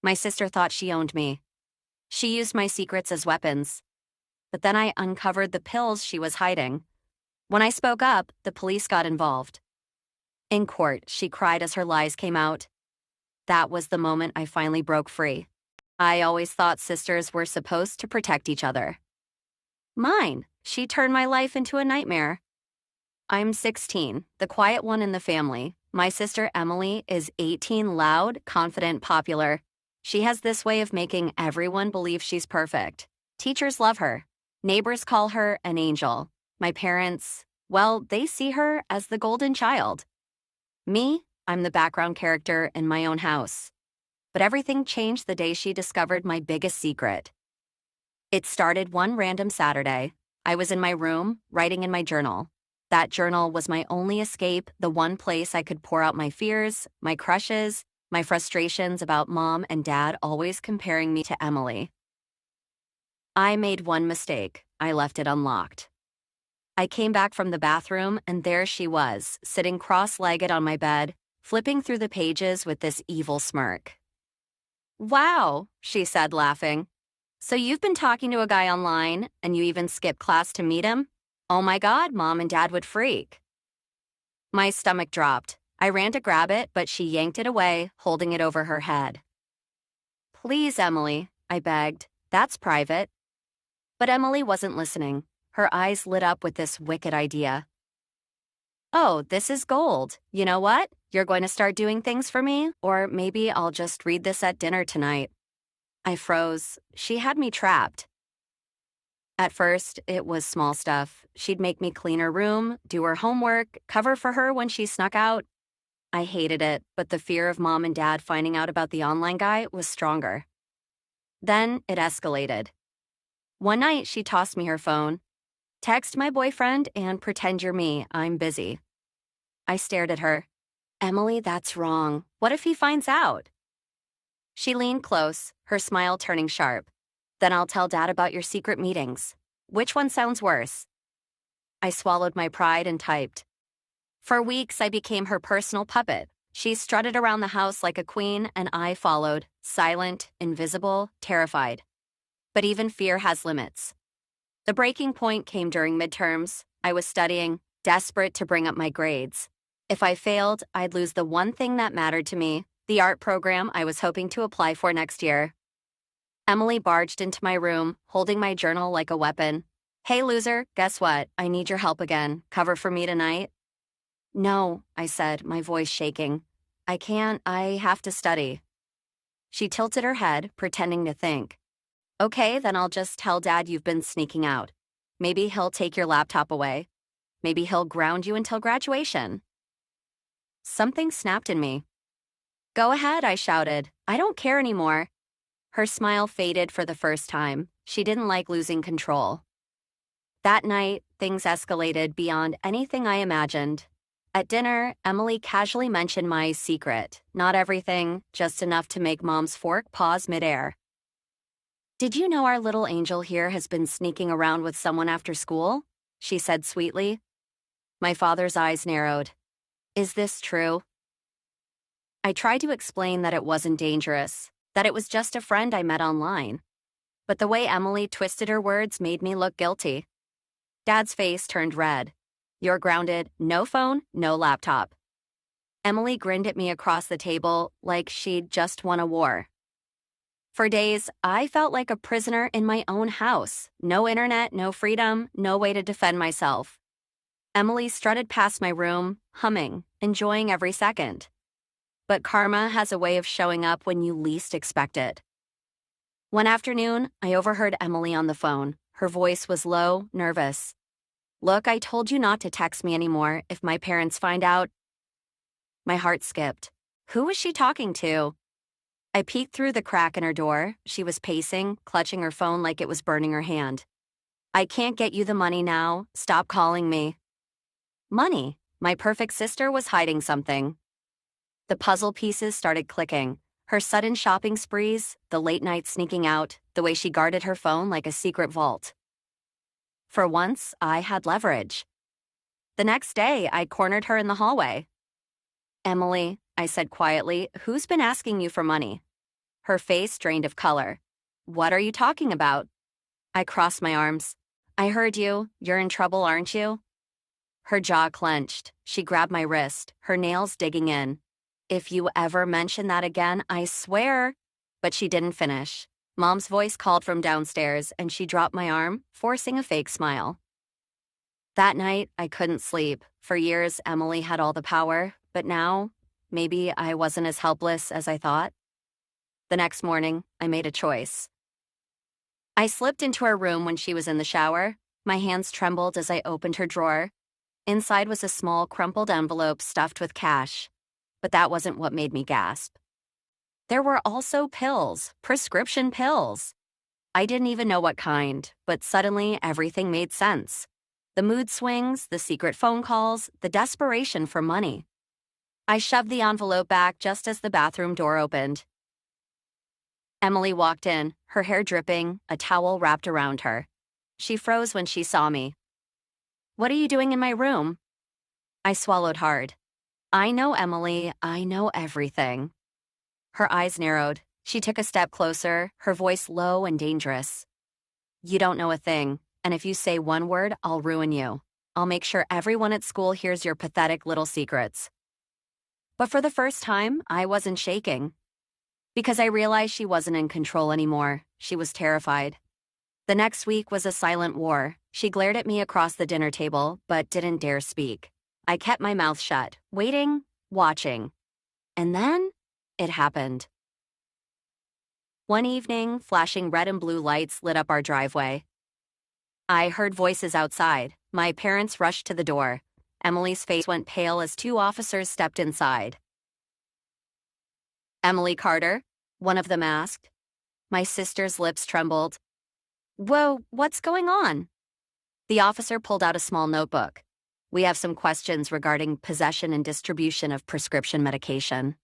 My sister thought she owned me. She used my secrets as weapons. But then I uncovered the pills she was hiding. When I spoke up, the police got involved. In court, she cried as her lies came out. That was the moment I finally broke free. I always thought sisters were supposed to protect each other. Mine. She turned my life into a nightmare. I'm 16, the quiet one in the family. My sister Emily is 18, loud, confident, popular. She has this way of making everyone believe she's perfect. Teachers love her. Neighbors call her an angel. My parents, well, they see her as the golden child. Me, I'm the background character in my own house. But everything changed the day she discovered my biggest secret. It started one random Saturday. I was in my room, writing in my journal. That journal was my only escape, the one place I could pour out my fears, my crushes, my frustrations about mom and dad always comparing me to Emily. I made one mistake. I left it unlocked. I came back from the bathroom, and there she was, sitting cross-legged on my bed, flipping through the pages with this evil smirk. "Wow," she said, laughing. "So you've been talking to a guy online, and you even skipped class to meet him? Oh my God, Mom and Dad would freak." My stomach dropped. I ran to grab it, but she yanked it away, holding it over her head. "Please, Emily," I begged. "That's private." But Emily wasn't listening. Her eyes lit up with this wicked idea. "Oh, this is gold. You know what? You're going to start doing things for me, or maybe I'll just read this at dinner tonight." I froze. She had me trapped. At first, it was small stuff. She'd make me clean her room, do her homework, cover for her when she snuck out. I hated it, but the fear of Mom and Dad finding out about the online guy was stronger. Then it escalated. One night, she tossed me her phone. "Text my boyfriend and pretend you're me. I'm busy." I stared at her. "Emily, that's wrong. What if he finds out?" She leaned close, her smile turning sharp. "Then I'll tell Dad about your secret meetings. Which one sounds worse?" I swallowed my pride and typed. For weeks, I became her personal puppet. She strutted around the house like a queen, and I followed, silent, invisible, terrified. But even fear has limits. The breaking point came during midterms. I was studying, desperate to bring up my grades. If I failed, I'd lose the one thing that mattered to me, the art program I was hoping to apply for next year. Emily barged into my room, holding my journal like a weapon. "Hey, loser, guess what? I need your help again. Cover for me tonight?" "No," I said, my voice shaking. "I can't. I have to study." She tilted her head, pretending to think. "Okay, then I'll just tell Dad you've been sneaking out. Maybe he'll take your laptop away. Maybe he'll ground you until graduation." Something snapped in me. "Go ahead," I shouted. "I don't care anymore." Her smile faded for the first time. She didn't like losing control. That night, things escalated beyond anything I imagined. At dinner, Emily casually mentioned my secret. Not everything, just enough to make Mom's fork pause midair. "Did you know our little angel here has been sneaking around with someone after school?" she said sweetly. My father's eyes narrowed. "Is this true?" I tried to explain that it wasn't dangerous, that it was just a friend I met online. But the way Emily twisted her words made me look guilty. Dad's face turned red. "You're grounded, no phone, no laptop." Emily grinned at me across the table like she'd just won a war. For days, I felt like a prisoner in my own house. No internet, no freedom, no way to defend myself. Emily strutted past my room, humming, enjoying every second. But karma has a way of showing up when you least expect it. One afternoon, I overheard Emily on the phone. Her voice was low, nervous. "Look, I told you not to text me anymore. If my parents find out..." My heart skipped. Who was she talking to? I peeked through the crack in her door. She was pacing, clutching her phone like it was burning her hand. "I can't get you the money now. Stop calling me." Money. My perfect sister was hiding something. The puzzle pieces started clicking. Her sudden shopping sprees, the late nights sneaking out, the way she guarded her phone like a secret vault. For once, I had leverage. The next day, I cornered her in the hallway. "Emily," I said quietly, "who's been asking you for money?" her face drained of color. "What are you talking about?" I crossed my arms. "I heard you. You're in trouble, aren't you?" Her jaw clenched. She grabbed my wrist, her nails digging in. "If you ever mention that again, I swear." But she didn't finish. Mom's voice called from downstairs, and she dropped my arm, forcing a fake smile. That night, I couldn't sleep. For years, Emily had all the power, but now, maybe I wasn't as helpless as I thought. The next morning, I made a choice. I slipped into her room when she was in the shower. My hands trembled as I opened her drawer. Inside was a small, crumpled envelope stuffed with cash. But that wasn't what made me gasp. There were also pills, prescription pills. I didn't even know what kind, but suddenly everything made sense. The mood swings, the secret phone calls, the desperation for money. I shoved the envelope back just as the bathroom door opened. Emily walked in, her hair dripping, a towel wrapped around her. She froze when she saw me. "What are you doing in my room?" I swallowed hard. "I know, Emily. I know everything." Her eyes narrowed. She took a step closer, her voice low and dangerous. "You don't know a thing, and if you say one word, I'll ruin you. I'll make sure everyone at school hears your pathetic little secrets." But for the first time, I wasn't shaking. Because I realized she wasn't in control anymore. She was terrified. The next week was a silent war. She glared at me across the dinner table, but didn't dare speak. I kept my mouth shut, waiting, watching. And then, it happened. One evening, flashing red and blue lights lit up our driveway. I heard voices outside. My parents rushed to the door. Emily's face went pale as two officers stepped inside. "Emily Carter?" one of them asked. My sister's lips trembled. "Whoa, what's going on?" The officer pulled out a small notebook. "We have some questions regarding possession and distribution of prescription medication."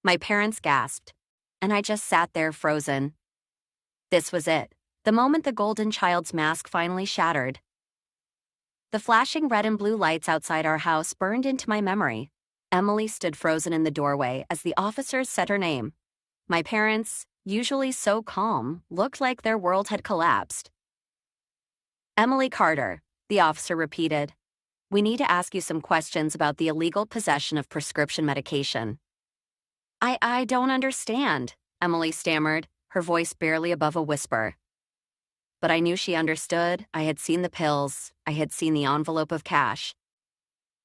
My parents gasped, and I just sat there frozen. This was it, the moment the golden child's mask finally shattered. The flashing red and blue lights outside our house burned into my memory. Emily stood frozen in the doorway as the officers said her name. My parents, usually so calm, looked like their world had collapsed. "Emily Carter," the officer repeated. "We need to ask you some questions about the illegal possession of prescription medication." I don't understand," Emily stammered, her voice barely above a whisper. But I knew she understood. I had seen the pills. I had seen the envelope of cash.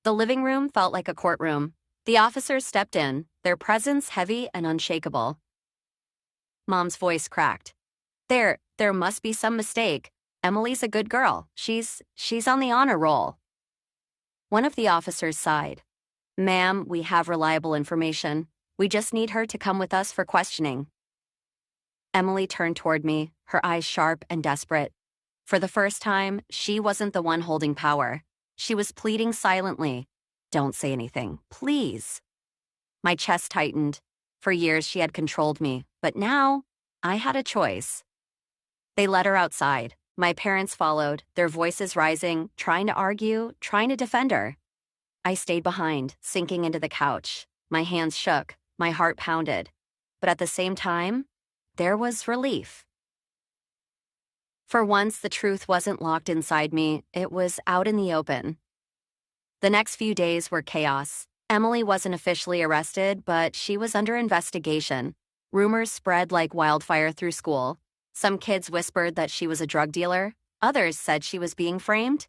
The living room felt like a courtroom. The officers stepped in, their presence heavy and unshakable. Mom's voice cracked. There must be some mistake. Emily's a good girl. She's on the honor roll." One of the officers sighed. "Ma'am, we have reliable information. We just need her to come with us for questioning." Emily turned toward me, her eyes sharp and desperate. For the first time, she wasn't the one holding power. She was pleading silently. "Don't say anything, please." My chest tightened. For years, she had controlled me, but now, I had a choice. They led her outside. My parents followed, their voices rising, trying to argue, trying to defend her. I stayed behind, sinking into the couch. My hands shook, my heart pounded. But at the same time, there was relief. For once, the truth wasn't locked inside me, it was out in the open. The next few days were chaos. Emily wasn't officially arrested, but she was under investigation. Rumors spread like wildfire through school. Some kids whispered that she was a drug dealer. Others said she was being framed.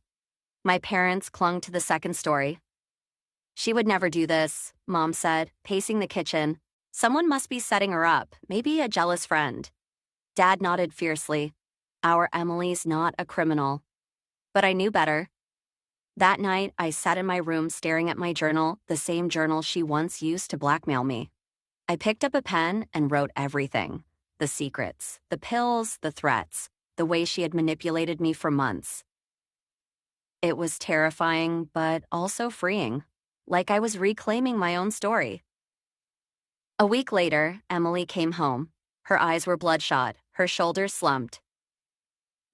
My parents clung to the second story. "She would never do this," Mom said, pacing the kitchen. "Someone must be setting her up, maybe a jealous friend." Dad nodded fiercely. "Our Emily's not a criminal." But I knew better. That night, I sat in my room staring at my journal, the same journal she once used to blackmail me. I picked up a pen and wrote everything. The secrets, the pills, the threats, the way she had manipulated me for months. It was terrifying, but also freeing, like I was reclaiming my own story. A week later, Emily came home. Her eyes were bloodshot, her shoulders slumped.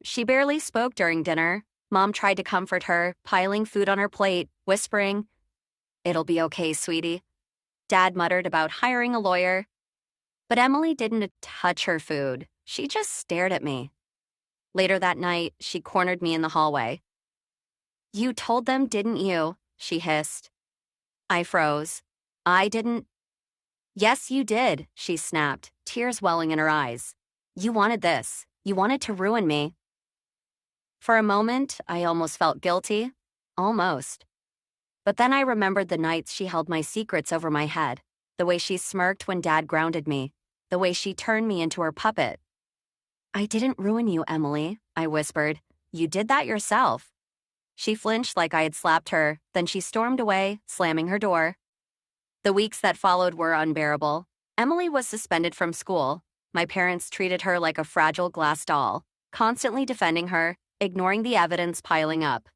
She barely spoke during dinner. Mom tried to comfort her, piling food on her plate, whispering, "It'll be okay, sweetie." Dad muttered about hiring a lawyer. But Emily didn't touch her food. She just stared at me. Later that night, she cornered me in the hallway. "You told them, didn't you?" she hissed. I froze. "I didn't." "Yes, you did," she snapped, tears welling in her eyes. "You wanted this. You wanted to ruin me." For a moment, I almost felt guilty. Almost. But then I remembered the nights she held my secrets over my head, the way she smirked when Dad grounded me, the way she turned me into her puppet. "I didn't ruin you, Emily," I whispered. "You did that yourself." She flinched like I had slapped her, then she stormed away, slamming her door. The weeks that followed were unbearable. Emily was suspended from school. My parents treated her like a fragile glass doll, constantly defending her, ignoring the evidence piling up.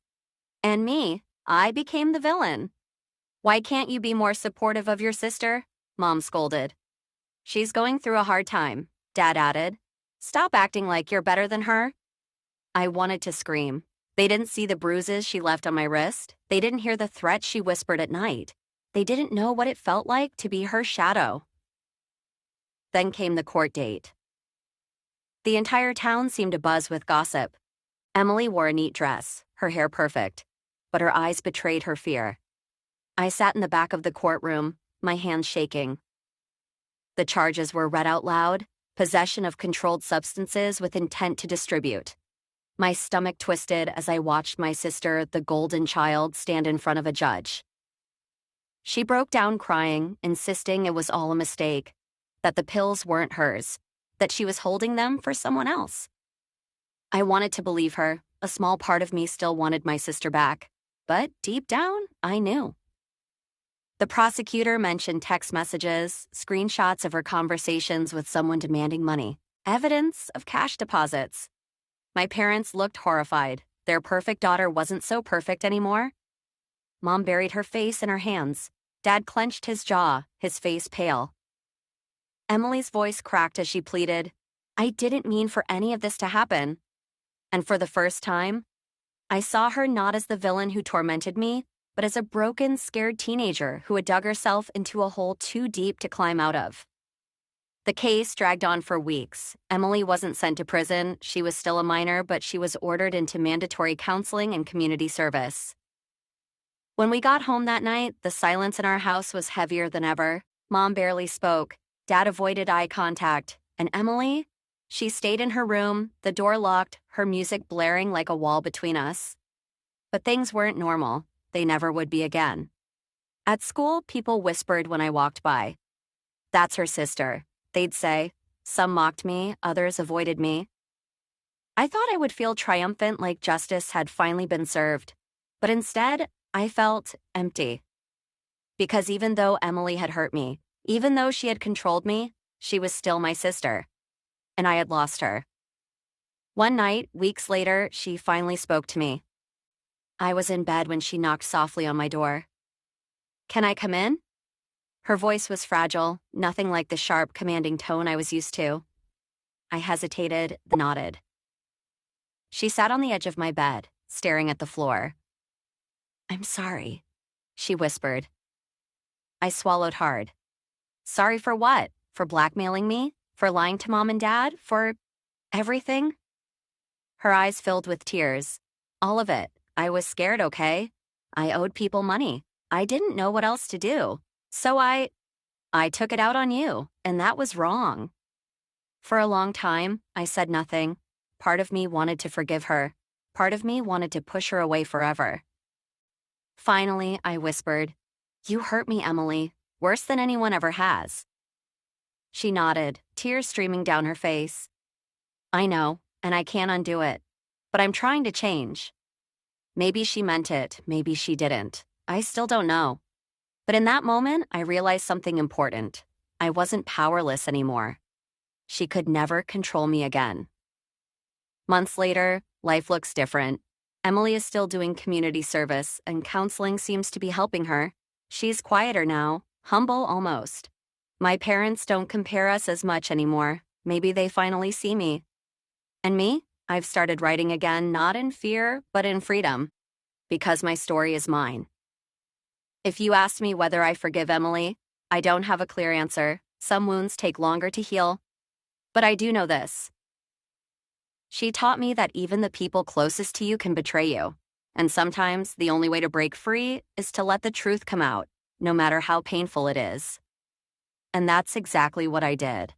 And me, I became the villain. "Why can't you be more supportive of your sister?" Mom scolded. "She's going through a hard time," Dad added. "Stop acting like you're better than her." I wanted to scream. They didn't see the bruises she left on my wrist. They didn't hear the threats she whispered at night. They didn't know what it felt like to be her shadow. Then came the court date. The entire town seemed abuzz with gossip. Emily wore a neat dress, her hair perfect, but her eyes betrayed her fear. I sat in the back of the courtroom, my hands shaking. The charges were read out loud: possession of controlled substances with intent to distribute. My stomach twisted as I watched my sister, the golden child, stand in front of a judge. She broke down crying, insisting it was all a mistake, that the pills weren't hers, that she was holding them for someone else. I wanted to believe her. A small part of me still wanted my sister back, but deep down, I knew. The prosecutor mentioned text messages, screenshots of her conversations with someone demanding money, evidence of cash deposits. My parents looked horrified. Their perfect daughter wasn't so perfect anymore. Mom buried her face in her hands. Dad clenched his jaw, his face pale. Emily's voice cracked as she pleaded, "I didn't mean for any of this to happen." And for the first time, I saw her not as the villain who tormented me, but as a broken, scared teenager who had dug herself into a hole too deep to climb out of. The case dragged on for weeks. Emily wasn't sent to prison. She was still a minor, but she was ordered into mandatory counseling and community service. When we got home that night, the silence in our house was heavier than ever. Mom barely spoke. Dad avoided eye contact. And Emily? She stayed in her room, the door locked, her music blaring like a wall between us. But things weren't normal. They never would be again. At school, people whispered when I walked by. "That's her sister," they'd say. Some mocked me, others avoided me. I thought I would feel triumphant, like justice had finally been served. But instead, I felt empty. Because even though Emily had hurt me, even though she had controlled me, she was still my sister. And I had lost her. One night, weeks later, she finally spoke to me. I was in bed when she knocked softly on my door. "Can I come in?" Her voice was fragile, nothing like the sharp, commanding tone I was used to. I hesitated, then nodded. She sat on the edge of my bed, staring at the floor. "I'm sorry," she whispered. I swallowed hard. Sorry for what? For blackmailing me? For lying to Mom and Dad? For everything? Her eyes filled with tears. All of it. I was scared, okay? I owed people money. I didn't know what else to do. So I took it out on you, and that was wrong. For a long time, I said nothing. Part of me wanted to forgive her. Part of me wanted to push her away forever. Finally, I whispered, "You hurt me, Emily, worse than anyone ever has." She nodded, tears streaming down her face. "I know, and I can't undo it. But I'm trying to change." Maybe she meant it, maybe she didn't. I still don't know. But in that moment, I realized something important. I wasn't powerless anymore. She could never control me again. Months later, life looks different. Emily is still doing community service, and counseling seems to be helping her. She's quieter now, humble almost. My parents don't compare us as much anymore. Maybe they finally see me. And me? I've started writing again, not in fear, but in freedom. Because my story is mine. If you asked me whether I forgive Emily, I don't have a clear answer. Some wounds take longer to heal, but I do know this. She taught me that even the people closest to you can betray you, and sometimes the only way to break free is to let the truth come out, no matter how painful it is. And that's exactly what I did.